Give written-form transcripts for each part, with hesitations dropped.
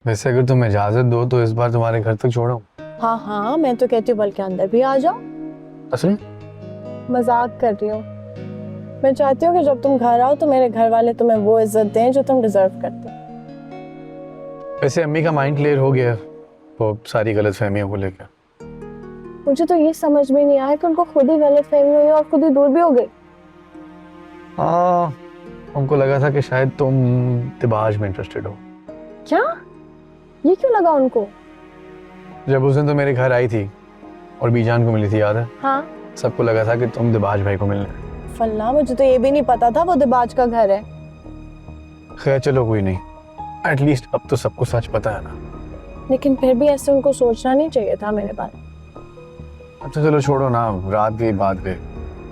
वैसे अगर तुम इजाजत दो तो इस बार तुम्हारे घर तक छोड़ो। हाँ हाँ, मैं तो कहती हूँ बल्कि अंदर भी आ जाओ। असल मजाक कर रही हूँ। मैं चाहती हूँ कि जब तुम घर आओ तो मेरे घर वाले तुम्हें वो इज्जत दें जो तुम डिजर्व करते हो। वैसे अम्मी का माइंड क्लियर हो गया वो सारी गलत फहमियों को लेकर। मुझे तो ये समझ में नहीं आया कि उनको खुद ही गलत फहमी हुई और खुद ही दूर भी हो गई। हाँ, उनको लगा था कि शायद तुम तिबाज में इंटरेस्टेड हो। क्या? ये क्यों लगा उनको? जब उस दिन तो मेरे घर आई थी और बीजान को मिली थी, याद है? हाँ। सबको लगा था कि तुम दिबाज भाई को मिलने। फल्ला, मुझे तो ये भी नहीं पता था वो दिबाज का घर है। खैर चलो कोई नहीं, एटलीस्ट अब तो सबको सच पता है ना। लेकिन फिर भी ऐसे उनको सोचना नहीं चाहिए था मेरे बारे में। अब तो चलो छोड़ो ना, रात गई बात गई।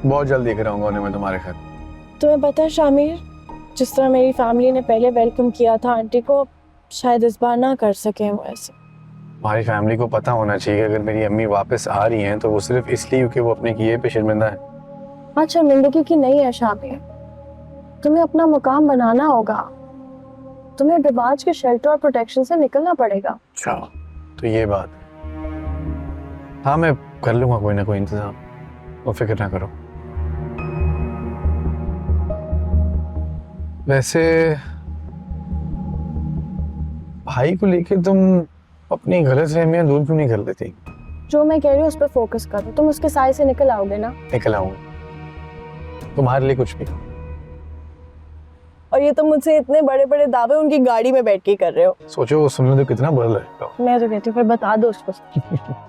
बहुत जल्द देख रहा हूँ उन्हें मैं तुम्हारे घर। तुम्हें पता है शामिर, जिस तरह मेरी फैमिली ने पहले वेलकम किया था आंटी को, शायद इस बार ना कर सके वो ऐसे। हमारी फैमिली को पता होना चाहिए कि अगर मेरी अम्मी वापस आ रही हैं तो वो सिर्फ इसलिए क्योंकि वो अपने किए पे शर्मिंदा है। आज शर्मिंदगी की नहीं है शामिर, तुम्हें अपना मुकाम बनाना होगा। तुम्हें दिबाज के शेल्टर और प्रोटेक्शन से निकलना पड़ेगा। अच्छा तो ये बात। हाँ मैं कर लूंगा कोई ना कोई इंतजाम, वो फिक्र ना करो। वैसे भाई को लेके तुम अपनी गलत फहमियां दूर क्यों नहीं कर लेती? जो मैं कह रही हूँ उस पर फोकस करो, तुम उसके साए से निकल आओगे ना। निकल आऊं तुम्हारे लिए कुछ भी। और ये तो मुझसे इतने बड़े बड़े दावे उनकी गाड़ी में बैठ के कर रहे हो। सोचो वो सुनने तो कितना बुरा लगेगा। मैं तो कहती हूँ फिर बता दो उसको।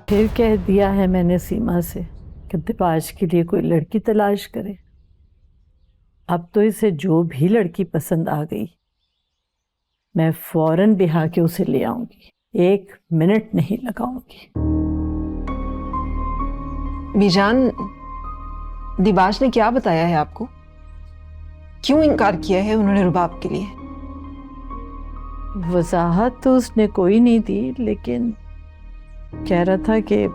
फिर कह दिया है मैंने सीमा से कि दिबाज के लिए कोई लड़की तलाश करे। अब तो इसे जो भी लड़की पसंद आ गई मैं फौरन बिहा के उसे ले आऊंगी, 1 मिनट नहीं लगाऊंगी। बीजान, दिबाज ने क्या बताया है आपको? क्यों इनकार किया है उन्होंने रुबाब के लिए? वजाहत तो उसने कोई नहीं दी, लेकिन कह रहा था कि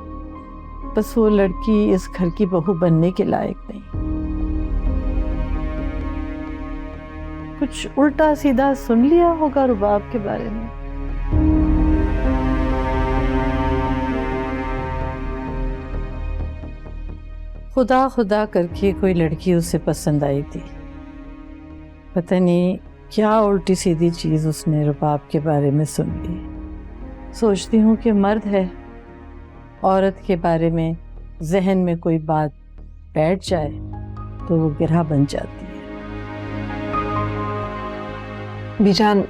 बस वो लड़की इस घर की बहू बनने के लायक नहीं। कुछ उल्टा सीधा सुन लिया होगा रुबाब के बारे में। खुदा खुदा करके कोई लड़की उसे पसंद आई थी। पता नहीं क्या उल्टी सीधी चीज़ उसने रुबाब के बारे में सुन ली। सोचती हूँ कि मर्द है, औरत के बारे में जहन में कोई बात बैठ जाए तो वो गिरह बन जाती है। बीजान,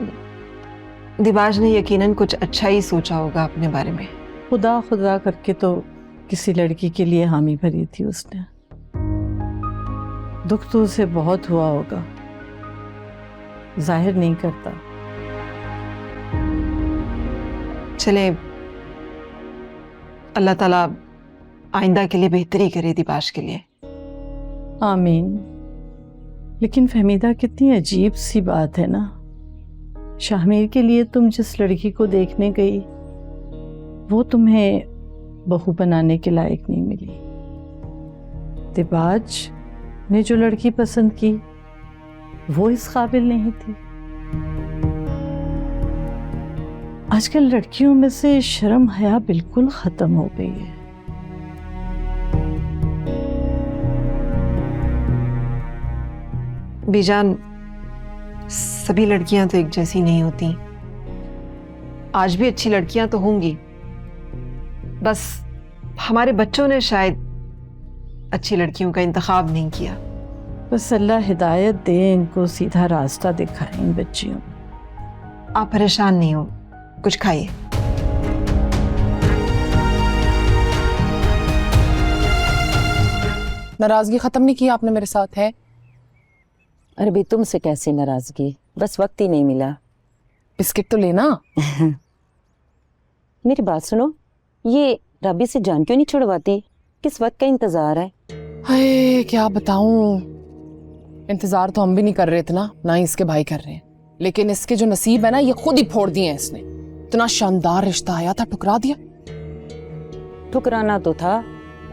दिबाज ने यकीनन कुछ अच्छा ही सोचा होगा अपने बारे में। खुदा खुदा करके तो किसी लड़की के लिए हामी भरी थी उसने। दुख तो उसे बहुत हुआ होगा, जाहिर नहीं करता। चले, अल्लाह ताला आइंदा के लिए बेहतरी करे दिबाज के लिए। आमीन। लेकिन फहमीदा, कितनी अजीब सी बात है ना, शामिर के लिए तुम जिस लड़की को देखने गई वो तुम्हें बहू बनाने के लायक नहीं मिली। दिबाज ने जो लड़की पसंद की वो इस काबिल नहीं थी। आजकल लड़कियों में से शर्म हया बिल्कुल खत्म हो गई है। बीजान, सभी लड़कियां तो एक जैसी नहीं होती। आज भी अच्छी लड़कियां तो होंगी, बस हमारे बच्चों ने शायद अच्छी लड़कियों का इंतखाब नहीं किया। बस अल्लाह हिदायत दे, इनको सीधा रास्ता दिखाए इन बच्चियों। आप परेशान नहीं हो, कुछ खाइए। नाराजगी खत्म नहीं की आपने मेरे साथ? है अरे भाई, तुमसे कैसे नाराजगी, बस वक्त ही नहीं मिला। बिस्किट तो लेना। मेरी बात सुनो, ये रबी से जान क्यों नहीं छुड़वाती? किस वक्त का इंतजार है? हाय क्या बताऊं, इंतजार तो हम भी नहीं कर रहे थे ना ही इसके भाई कर रहे हैं, लेकिन इसके जो नसीब है ना, ये खुद ही फोड़ दिए हैं इसने। इतना शानदार रिश्ता आया था, ठुकरा दिया। ठुकराना तो था,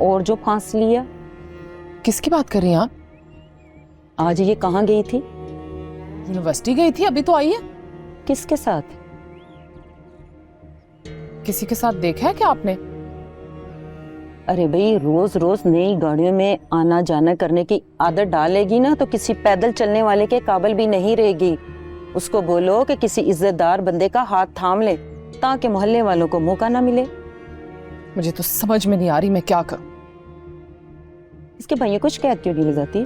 और जो फांस लिया। किसकी बात कर रही हैं आप? आज ये कहाँ गई थी? यूनिवर्सिटी गई थी, अभी तो आई है। किसके साथ? किसी के साथ देखा है क्या आपने? अरे भाई, रोज रोज नई गाड़ियों में आना जाना करने की आदत डालेगी ना तो किसी पैदल चलने वाले के काबिल भी नहीं रहेगी। उसको बोलो कि किसी इज्जतदार बंदे का हाथ थाम ले ताकि मोहल्ले वालों को मौका ना मिले। मुझे तो समझ में नहीं आ रही मैं क्या करूं। इसके भाइयों को शिकायत क्यों नहीं लगाती?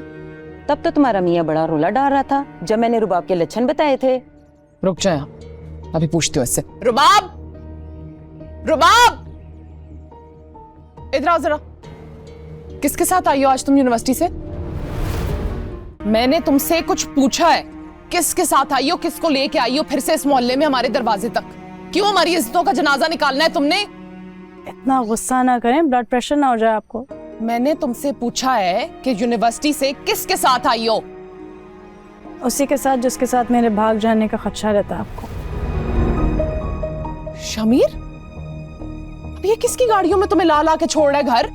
तब तो तुम्हारा मियाँ बड़ा रोला डाल रहा था जब मैंने रुबाब के लक्षण बताए थे। रुक जाए आप, अभी पूछती हूँ इससे। रुबाब, रुबाब, इधर आओ जरा। किसके साथ आई हो आज तुम यूनिवर्सिटी से? मैंने तुमसे कुछ पूछा है, किसके साथ आई हो, किसको लेके आई हो फिर से इस मोहल्ले में हमारे दरवाजे तक? क्यों हमारी इज्जतों का जनाजा निकालना है तुमने? इतना गुस्सा ना करें, ब्लड प्रेशर ना हो जाए आपको। मैंने तुमसे पूछा है कि यूनिवर्सिटी से किसके साथ आई हो? उसी के साथ जिसके साथ मेरे भाग जाने का खदशा रहता है आपको। शमीर, अब ये किसकी गाड़ियों में तुम्हें ला ला के छोड़ रहा है घर?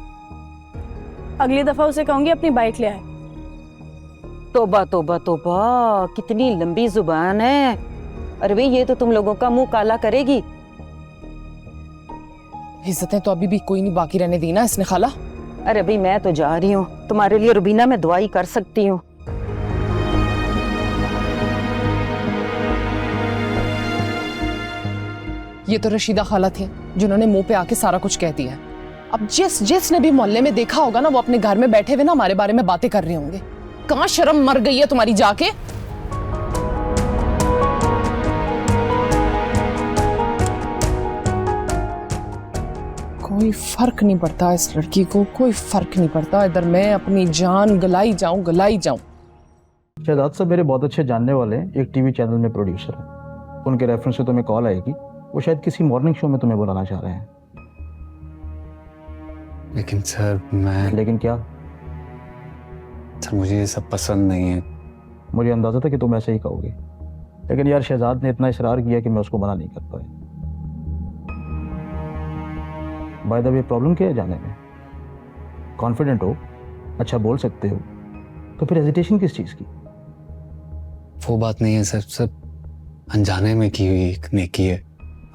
अगली दफा उसे कहूंगी अपनी बाइक ले आए। तोबा तोबा तोबा, कितनी लंबी जुबान है। अरे भाई, ये तो तुम लोगों का मुंह काला करेगी। इज्जतें तो अभी भी कोई नहीं बाकी रहने दी ना इसने खाला। अरे भाई, मैं तो जा रही हूँ, तुम्हारे लिए रुबीना मैं दुआई कर सकती हूँ। ये तो रशीदा खाला थी जिन्होंने मुंह पे आके सारा कुछ कह दिया है। अब जिसने भी मोहल्ले में देखा होगा ना, वो अपने घर में बैठे हुए ना हमारे बारे में बातें कर रहे होंगे। कहाँ शर्म मर गई है तुम्हारी जाके? कोई फर्क नहीं पड़ता इस लड़की को, कोई फर्क नहीं पड़ता। इधर मैं अपनी जान गलाई जाऊं। शहजाद साहब मेरे बहुत अच्छे जानने वाले हैं, एक टीवी चैनल में प्रोड्यूसर हैं। उनके रेफरेंस से तुम्हें कॉल आएगी, वो शायद किसी मॉर्निंग शो में तुम्हें बुलाना चाह रहे हैं। लेकिन सर लेकिन क्या? सर मुझे ये सब पसंद नहीं है। मुझे अंदाजा था कि तुम ऐसे ही कहोगे, लेकिन यार शहजाद ने इतना इसरार किया कि मैं उसको मना नहीं कर पाया। बाय द वे, प्रॉब्लम क्या है जाने में? कॉन्फिडेंट हो, अच्छा बोल सकते हो, तो फिर हेजिटेशन किस चीज़ की? वो बात नहीं है सर, सब अनजाने में की हुई एक नेकी है।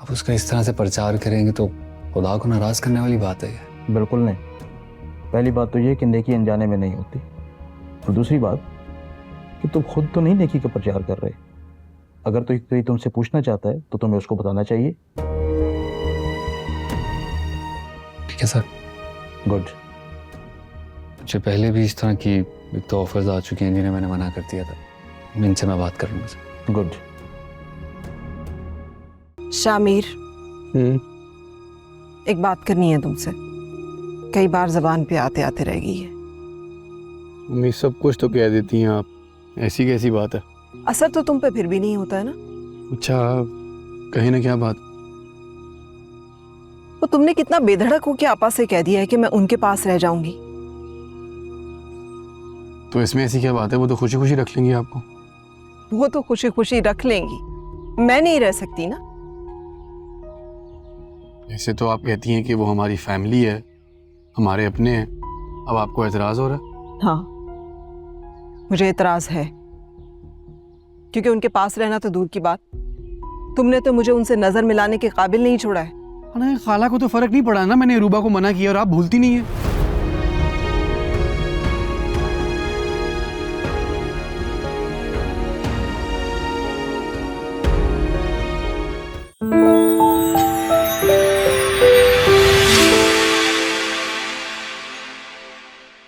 अब उसका इस तरह से प्रचार करेंगे तो खुदा को नाराज करने वाली बात है। बिल्कुल नहीं। पहली बात तो ये कि नेकी अनजाने में नहीं होती, और दूसरी बात कि तुम खुद तो नहीं नेकी का प्रचार कर रहे। अगर तो कोई तुमसे पूछना चाहता है तो तुम्हें उसको बताना चाहिए। ठीक है सर। गुड। मुझे पहले भी इस तरह की एक तो ऑफर्स आ चुकी हैं जिन्हें मैंने मना कर दिया था। इनसे मैं बात कर लूँगा सर। गुड। शामिर, एक बात करनी है तुमसे, कई बार जबान पे आते आते रह गई है। मम्मी सब कुछ तो कह देती हैं आप, ऐसी कैसी बात है? असर तो तुम पे फिर भी नहीं होता है ना? अच्छा, कहीं ना क्या बात? वो तुमने कितना बेधड़क हो के आपा से कह दिया है कि मैं उनके पास रह जाऊंगी। तो इसमें ऐसी क्या बात है? वो तो खुशी खुशी रख लेंगी आपको। वो तो खुशी खुशी रख लेंगी, मैं नहीं रह सकती ना। ऐसे तो आप कहती हैं कि वो हमारी फैमिली है, हमारे अपने हैं। अब आपको एतराज हो रहा है? हाँ, मुझे एतराज है, क्योंकि उनके पास रहना तो दूर की बात, तुमने तो मुझे उनसे नजर मिलाने के काबिल नहीं छोड़ा है। खाला को तो फर्क नहीं पड़ा ना, मैंने रूबा को मना किया और आप भूलती नहीं है।